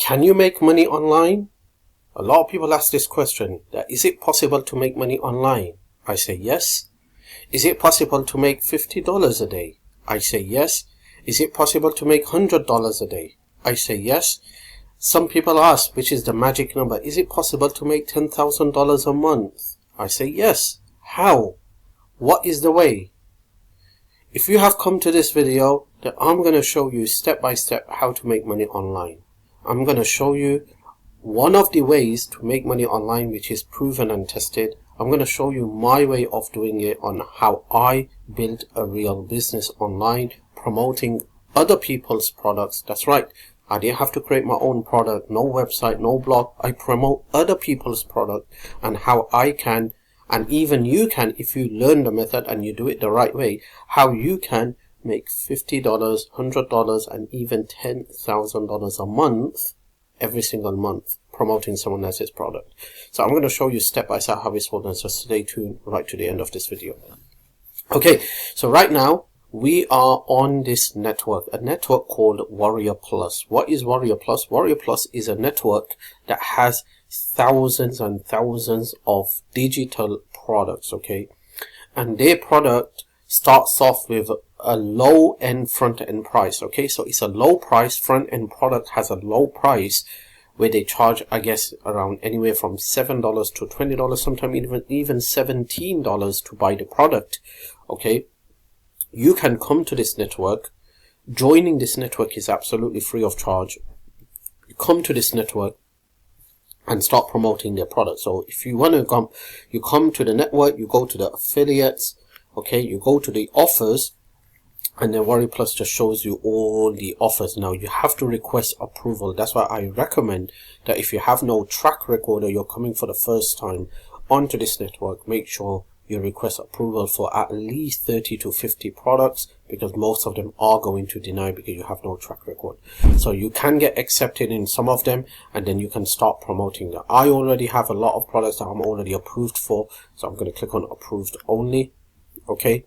Can you make money online? A lot of people ask this question, that is it possible to make money online? I say yes. Is it possible to make $50 a day? I say yes. Is it possible to make $100 a day? I say yes. Some people ask, which is the magic number, is it possible to make $10,000 a month? I say yes. How? What is the way? If you have come to this video, then I'm going to show you step by step how to make money online. I'm going to show you one of the ways to make money online which is proven and tested. I'm going to show you my way of doing it on how I built a real business online promoting other people's products. That's right. I didn't have to create my own product, no website, no blog. I promote other people's product and how I can, and even you can, if you learn the method and you do it the right way, how you can make $50, $100 and even $10,000 a month every single month promoting someone else's product. So I'm going to show you step by step how it's done, so stay tuned right to the end of this video. Okay, so right now we are on this network, a network called Warrior Plus. What is Warrior Plus? Warrior Plus is a network that has thousands and thousands of digital products, okay? And their product starts off with a low end front end price, okay? So it's a low price front end product, has a low price where they charge, I guess, around anywhere from $7 to $20, sometimes even $17 to buy the product, okay? You can come to this network. Joining this network is absolutely free of charge. You come to this network and start promoting their product. So if you want to come, you come to the network, you go to the affiliates, okay, you go to the offers, and then Warrior Plus just shows you all the offers. Now you have to request approval. That's why I recommend that if you have no track record or you're coming for the first time onto this network, make sure you request approval for at least 30 to 50 products, because most of them are going to deny because you have no track record. So you can get accepted in some of them and then you can start promoting them. I already have a lot of products that I'm already approved for, so I'm going to click on approved only. Okay.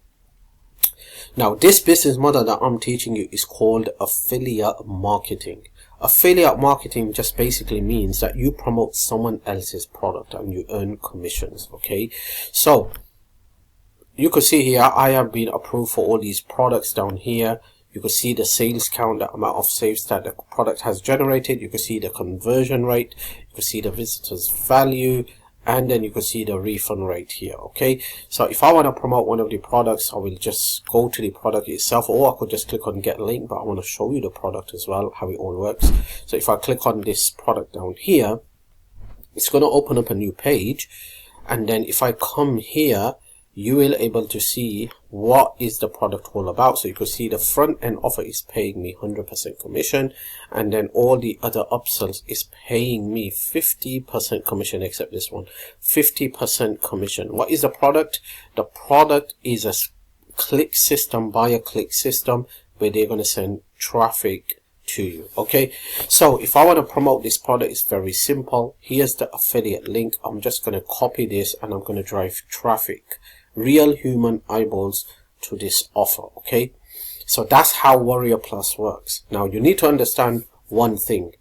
Now this business model that I'm teaching you is called affiliate marketing. Affiliate marketing just basically means that you promote someone else's product and you earn commissions, okay? So you can see here I have been approved for all these products down here. You can see the sales count, the amount of sales that the product has generated. You can see the conversion rate. You can see the visitors value. And then you can see the refund rate here, okay? So if I want to promote one of the products, I will just go to the product itself, or I could just click on get link, but I want to show you the product as well, how it all works. So if I click on this product down here, it's going to open up a new page. And then if I come here, you will able to see what is the product all about. So you can see the front end offer is paying me 100% commission, and then all the other upsells is paying me 50% commission, except this one, 50% commission. What is the product? The product is a click system, buyer click system, where they're going to send traffic to you, okay? So if I want to promote this product, it's very simple. Here's the affiliate link. I'm just going to copy this and I'm going to drive traffic, real human eyeballs, to this offer, okay? So that's how Warrior Plus works. Now you need to understand one thing.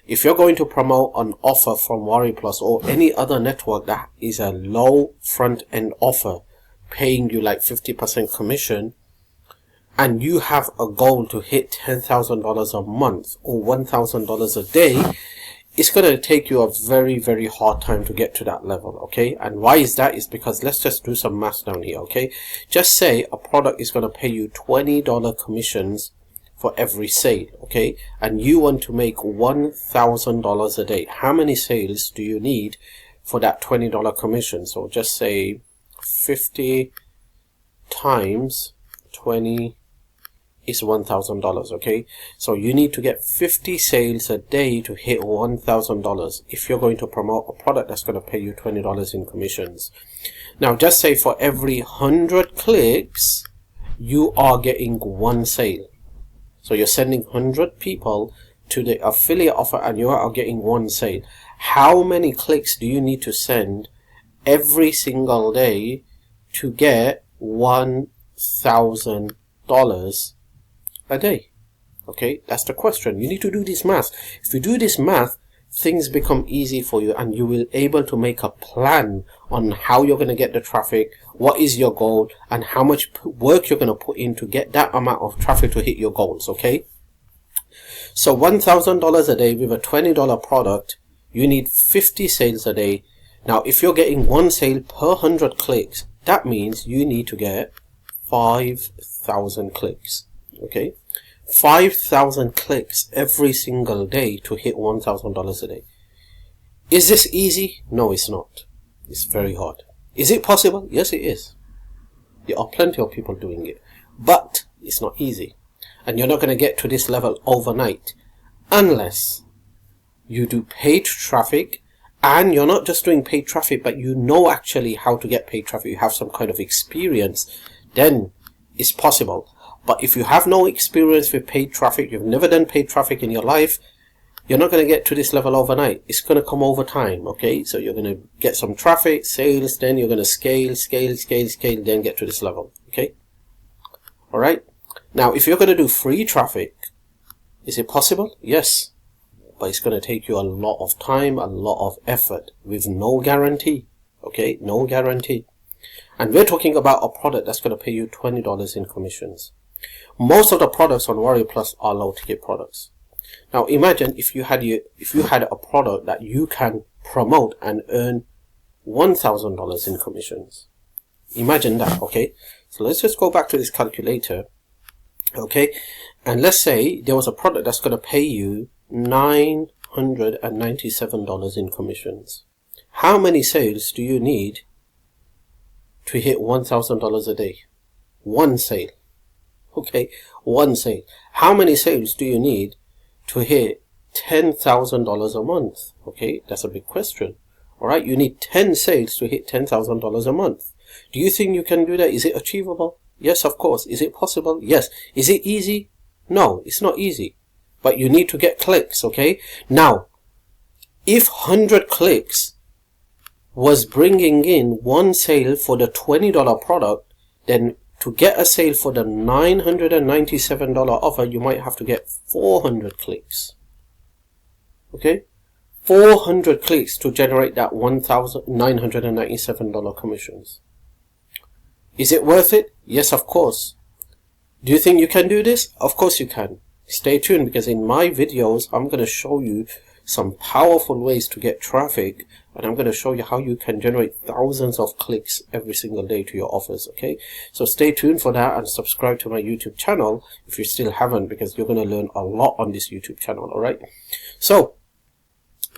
If you're going to promote an offer from Warrior Plus or any other network that is a low front end offer paying you like 50% commission, and you have a goal to hit $10,000 a month or $1,000 a day, it's going to take you a very, very hard time to get to that level, okay? And why is that? Is because let's just do some math down here, okay? Just say a product is going to pay you $20 commissions for every sale, okay? And you want to make $1,000 a day. How many sales do you need for that $20 commission? So just say 50 times 20 is $1,000, okay? So you need to get 50 sales a day to hit $1,000 if you're going to promote a product that's going to pay you $20 in commissions. Now just say for every 100 clicks you are getting one sale. So you're sending 100 people to the affiliate offer and you are getting one sale. How many clicks do you need to send every single day to get $1,000 a day? Okay, that's the question. You need to do this math. If you do this math, things become easy for you, and you will able to make a plan on how you're going to get the traffic, what is your goal, and how much work you're going to put in to get that amount of traffic to hit your goals. Okay, so $1,000 a day with a $20 product, you need 50 sales a day. Now if you're getting one sale per 100 clicks, that means you need to get 5,000 clicks. Okay, 5,000 clicks every single day to hit $1,000 a day. Is this easy? No, it's not. It's very hard. Is it possible? Yes, it is. There are plenty of people doing it, but it's not easy. And you're not going to get to this level overnight unless you do paid traffic, and you're not just doing paid traffic, but you know actually how to get paid traffic. You have some kind of experience, then it's possible. But if you have no experience with paid traffic, you've never done paid traffic in your life, you're not going to get to this level overnight. It's going to come over time. Okay, so you're going to get some traffic, sales, then you're going to scale, then get to this level. Okay, all right. Now if you're going to do free traffic, is it possible? Yes, but it's going to take you a lot of time, a lot of effort, with no guarantee. Okay, no guarantee. And we're talking about a product that's going to pay you $20 in commissions. Most of the products on Warrior Plus are low ticket products. Now imagine if you had a product that you can promote and earn $1,000 in commissions. Imagine that. Okay, so let's just go back to this calculator. Okay, and let's say there was a product that's going to pay you $997 in commissions. How many sales do you need to hit $1,000 a day? One sale. Okay, one sale. How many sales do you need to hit $10,000 a month? Okay, that's a big question. All right, you need 10 sales to hit $10,000 a month. Do you think you can do that? Is it achievable? Yes, of course. Is it possible? Yes. Is it easy? No, it's not easy. But you need to get clicks. Okay, now if 100 clicks was bringing in one sale for the $20 product, then to get a sale for the $997 offer, you might have to get 400 clicks. Okay, 400 clicks to generate that $1,997 commissions. Is it worth it? Yes, of course. Do you think you can do this? Of course you can. Stay tuned, because in my videos I'm going to show you some powerful ways to get traffic, and I'm going to show you how you can generate thousands of clicks every single day to your offers. Okay, so stay tuned for that, and subscribe to my YouTube channel if you still haven't, because you're going to learn a lot on this YouTube channel. All right, so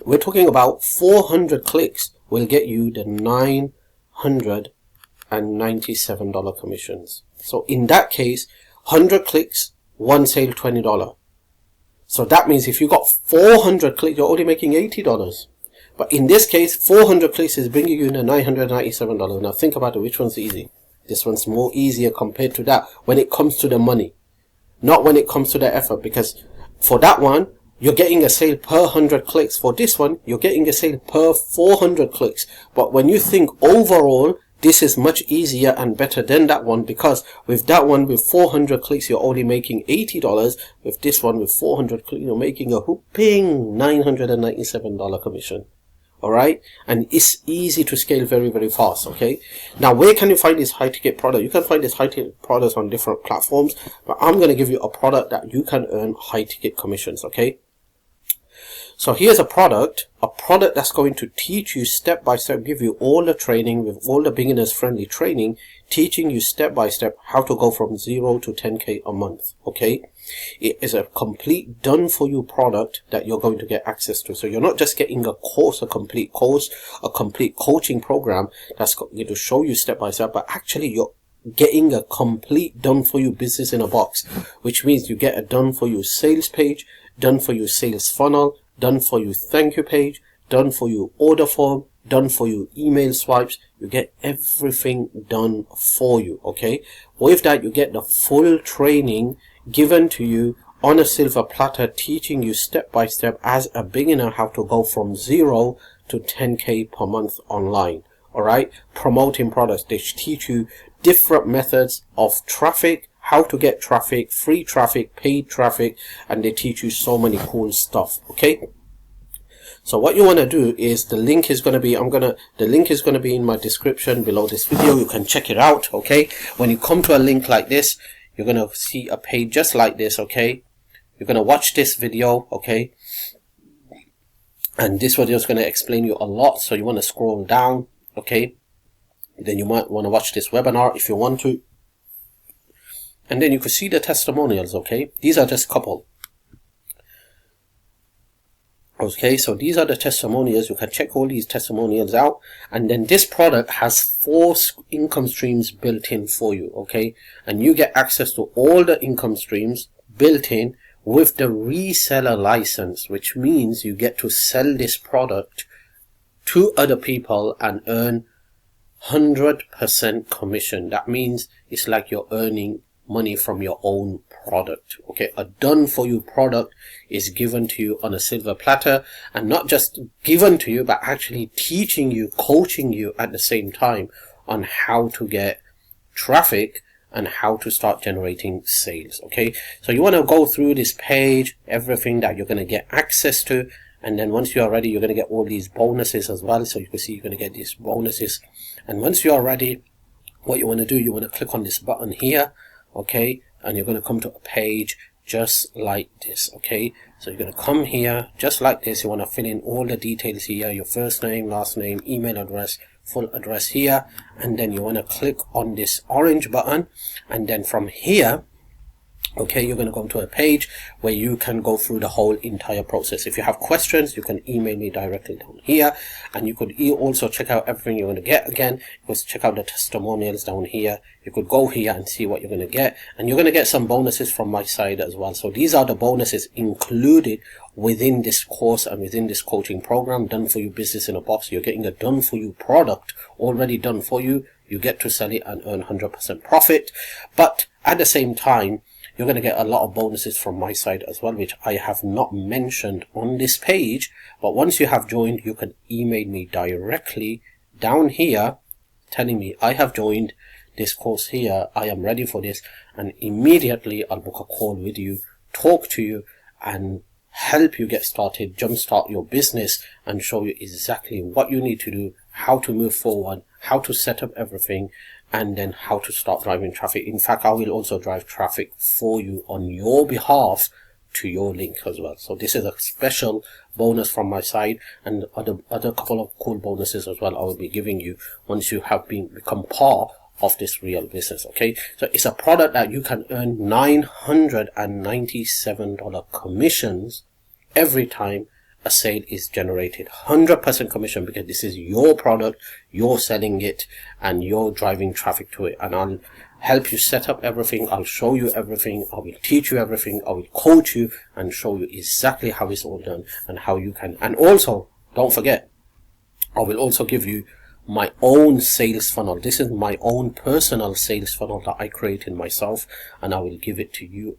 we're talking about 400 clicks will get you the $997 commissions. So in that case, 100 clicks, one sale, $20. So that means if you got 400 clicks, you're only making $80. But in this case, 400 clicks is bringing you the $997. Now think about it, which one's easy? This one's more easier compared to that when it comes to the money, not when it comes to the effort, because for that one, you're getting a sale per 100 clicks. For this one, you're getting a sale per 400 clicks. But when you think overall, this is much easier and better than that one, because with that one, with 400 clicks, you're only making $80. With this one, with 400 clicks, you're making a whooping $997 commission. All right, and it's easy to scale very, very fast. Okay, now where can you find this high ticket product? You can find this high ticket products on different platforms, but I'm going to give you a product that you can earn high ticket commissions. Okay, so here's a product that's going to teach you step by step, give you all the training with all the beginners friendly training, teaching you step by step how to go from 0 to 10K a month. Okay, it is a complete done for you product that you're going to get access to. So you're not just getting a complete coaching program that's going to show you step by step, but actually you're getting a complete done for you business in a box, which means you get a done for you sales page, done for you sales funnel, done for you thank you page, done for you order form, done for you email swipes. You get everything done for you. Okay, with that, you get the full training given to you on a silver platter, teaching you step by step as a beginner how to go from 0 to 10K per month online. All right, promoting products. They teach you different methods of traffic, how to get traffic, free traffic, paid traffic, and they teach you so many cool stuff. Okay, so what you want to do is, the link is going to be, the link is going to be in my description below this video. You can check it out. Okay, when you come to a link like this, you're going to see a page just like this. Okay, you're going to watch this video. Okay, and this video is going to explain you a lot, so you want to scroll down. Okay, then you might want to watch this webinar if you want to, and then you can see the testimonials. Okay, these are just a couple. Okay, so these are the testimonials. You can check all these testimonials out, and then this product has 4 income streams built in for you. Okay, and you get access to all the income streams built in with the reseller license, which means you get to sell this product to other people and earn 100% commission. That means it's like you're earning money from your own product. Okay, a done for you product is given to you on a silver platter, and not just given to you, but actually teaching you, coaching you at the same time on how to get traffic and how to start generating sales. Okay, so you want to go through this page, everything that you're going to get access to, and then once you are ready, you're going to get all these bonuses as well. So you can see you're going to get these bonuses, and once you are ready, what you want to do, you want to click on this button here. Okay, and you're going to come to a page just like this. Okay, so you're going to come here just like this. You want to fill in all the details here, your first name, last name, email address, full address here, and then you want to click on this orange button, and then from here, okay, you're going to come to a page where you can go through the whole entire process. If you have questions, you can email me directly down here, and you could also check out everything you're going to get. Again, you could check out the testimonials down here. You could go here and see what you're going to get, and you're going to get some bonuses from my side as well. So these are the bonuses included within this course and within this coaching program, Done For You Business in a Box. You're getting a done for you product already done for you. You get to sell it and earn 100% profit, but at the same time, you're going to get a lot of bonuses from my side as well, which I have not mentioned on this page. But once you have joined, you can email me directly down here telling me I have joined this course here, I am ready for this, and immediately I'll book a call with you, talk to you, and help you get started, jumpstart your business, and show you exactly what you need to do, how to move forward, how to set up everything, and then how to start driving traffic. In fact, I will also drive traffic for you on your behalf to your link as well. So this is a special bonus from my side, and other couple of cool bonuses as well I will be giving you once you have become part of this real business. Okay, so it's a product that you can earn $997 commissions every time a sale is generated. 100% commission, because this is your product, you're selling it, and you're driving traffic to it. And I'll help you set up everything, I'll show you everything, I will teach you everything, I will coach you and show you exactly how it's all done and how you can. And also, don't forget, I will also give you my own sales funnel. This is my own personal sales funnel that I created myself, and I will give it to you,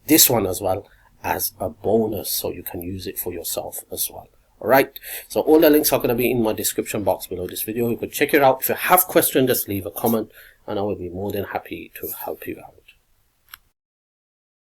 this one as well, as a bonus, so you can use it for yourself as well. Alright, so all the links are going to be in my description box below this video. You could check it out. If you have questions, just leave a comment and I will be more than happy to help you out.